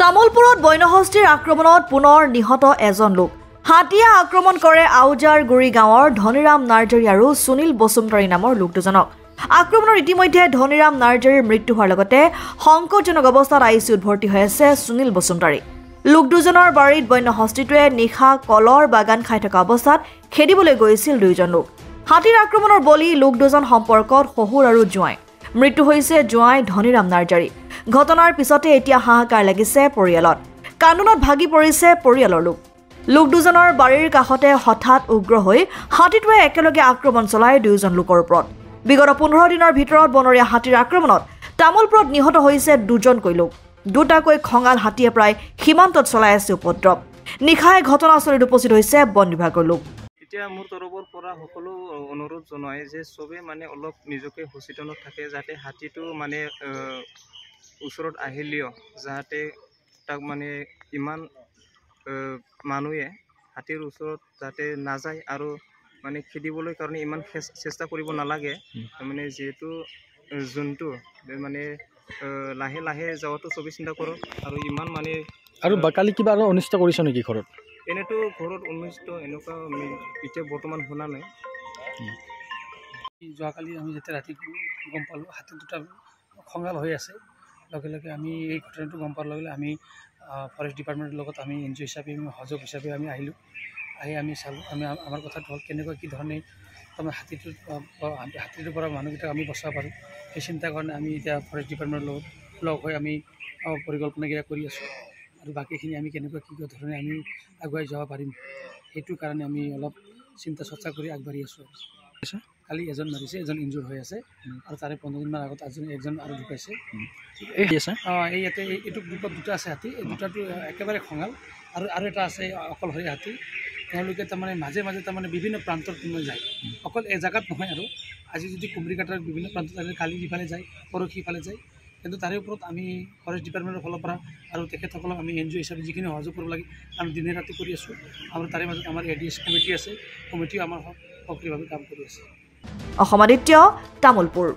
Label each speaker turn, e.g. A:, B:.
A: তামোলপুৰত বন্যহস্তীৰ আক্ৰমণত পুনৰ নিহত এজন লোক। হাতীয়ে আক্ৰমণ কৰে আউজাৰগুৰি গাঁৱৰ ধনীৰাম নাৰ্জাৰী আৰু সুনীল বসুমতাৰী নামৰ লোক দুজনক। আক্ৰমণৰ ইতিমধ্যে ধনীৰাম নাৰ্জাৰীৰ মৃত্যু হোৱাৰ লগতে সংকটজনক অৱস্থাত আইচিইউত ভৰ্তি হৈ আছে সুনীল বসুমতাৰী। লোক দুজনৰ বাৰীত বন্যহস্তীটোৱে নিশা কলৰ বাগান খাই থকা অৱস্থাত খেদিবলৈ গৈছিল দুয়োজন লোক। হাতীৰ আক্ৰমণৰ বলি লোক দুজন সম্পৰ্কত শহুৰ আৰু জোঁৱাই। মৃত্যু হৈছে জোঁৱাই ধনীৰাম নাৰ্জাৰী। ঘটনাৰ পিছতে এতিয়া হাহাকাৰ লাগিছে পৰিয়ালত। কান্দোনত ভাগি পৰিছে পৰিয়ালৰ লোক। লোক দুজনৰ বাৰীৰ কাষতে হঠাৎ উগ্ৰ হৈ হাতীটোৱে একেলগে আক্ৰমণ চলায় দুয়োজন লোকৰ ওপৰত। বিগত 15 দিনৰ ভিতৰত বনৰীয়া হাতীৰ আক্ৰমণত তামোলপুৰত নিহত হৈছে দুজনকৈ লোক। দুটাকৈ খঙাল হাতীয়ে প্ৰায় সীমান্তত চলাই আছে উপদ্ৰৱ। নিশাই ঘটনাস্থলীত উপস্থিত হৈছে বন বিভাগৰ লোক।
B: এতিয়া মোৰ তৰফৰ পৰা সকলো অনুৰোধ জনায় যে চবে অলপ নিজকে সচেতনত থাকে, যাতে হাতীটো ওচৰত আহিলেও যাতে তাক ইমান মানুহে হাতীৰ ওচৰত যাতে নাযায় আৰু খেদিবলৈ কাৰণে ইমান চেষ্টা কৰিব নালাগে। যিহেতু জন্তু লাহে লাহে যাওয়াটো চবেই চিন্তা কৰক আৰু ইমান
C: আৰু কালি কিবা আৰু অনিষ্ট কৰিছ নেকি ঘৰত?
B: এনেতো ঘৰত অনিষ্ট এনেকুৱা এতিয়া বৰ্তমান শুনা নাই।
D: যোৱাকালি আমি যেতিয়া ৰাতি গম পালোঁ হাতী দুটা খঙাল হৈ আছে, লগে লগে আমি এই ঘটনাটো গম পোৱাৰ লগে লগে আমি ফৰেষ্ট ডিপাৰ্টমেণ্টৰ লগত আমি NGO হিচাপে সহযোগ হিচাপে আমি আহিলোঁ। আহি আমি চালোঁ, আমাৰ কথাটো হ'ল কেনেকুৱা কি ধৰণে হাতীটোৰ পৰা মানুহকেইটাক আমি বচাব পাৰোঁ, সেই চিন্তাৰ কাৰণে আমি এতিয়া ফৰেষ্ট ডিপাৰ্টমেণ্টৰ লগত লগ হৈ আমি পৰিকল্পনাকেইটা কৰি আছোঁ আৰু বাকীখিনি আমি কেনেকুৱা কি ধৰণে আমি আগুৱাই যাব পাৰিম সেইটোৰ কাৰণে আমি অলপ চিন্তা চৰ্চা কৰি আগবাঢ়ি আছোঁ। কালি এজন মাৰিছে, এজন ইনজুৰ হৈ আছে আৰু তাৰে 15 দিনমান আগত একজন আৰু ঢুকাইছে। এই ইয়াতে এইটো গ্ৰুপত দুটা আছে হাতী, এই দুটাটো একেবাৰে খঙাল আৰু এটা আছে অকলশৰীয়া হাতী। তেওঁলোকে মাজে মাজে বিভিন্ন প্ৰান্তত যায়, অকল এই জেগাত নহয়। আৰু আজি যদি কুমৰিঘাটৰ বিভিন্ন প্ৰান্তত কালি ইফালে যায়, পৰহি ইফালে যায়। কিন্তু তাৰে ওপৰত আমি ফৰেষ্ট ডিপাৰ্টমেণ্টৰ ফালৰ পৰা আৰু তেখেতসকলক আমি NGO হিচাপে যিখিনি সহযোগ কৰিব লাগে আমি দিনে ৰাতি কৰি আছোঁ। আৰু তাৰে মাজত আমাৰ ADS কমিটি আছে, কমিটিও আমাৰ সক্ৰিয়ভাৱে কাম কৰি আছে।
A: অসম আদিত্য, তামোলপুৰ।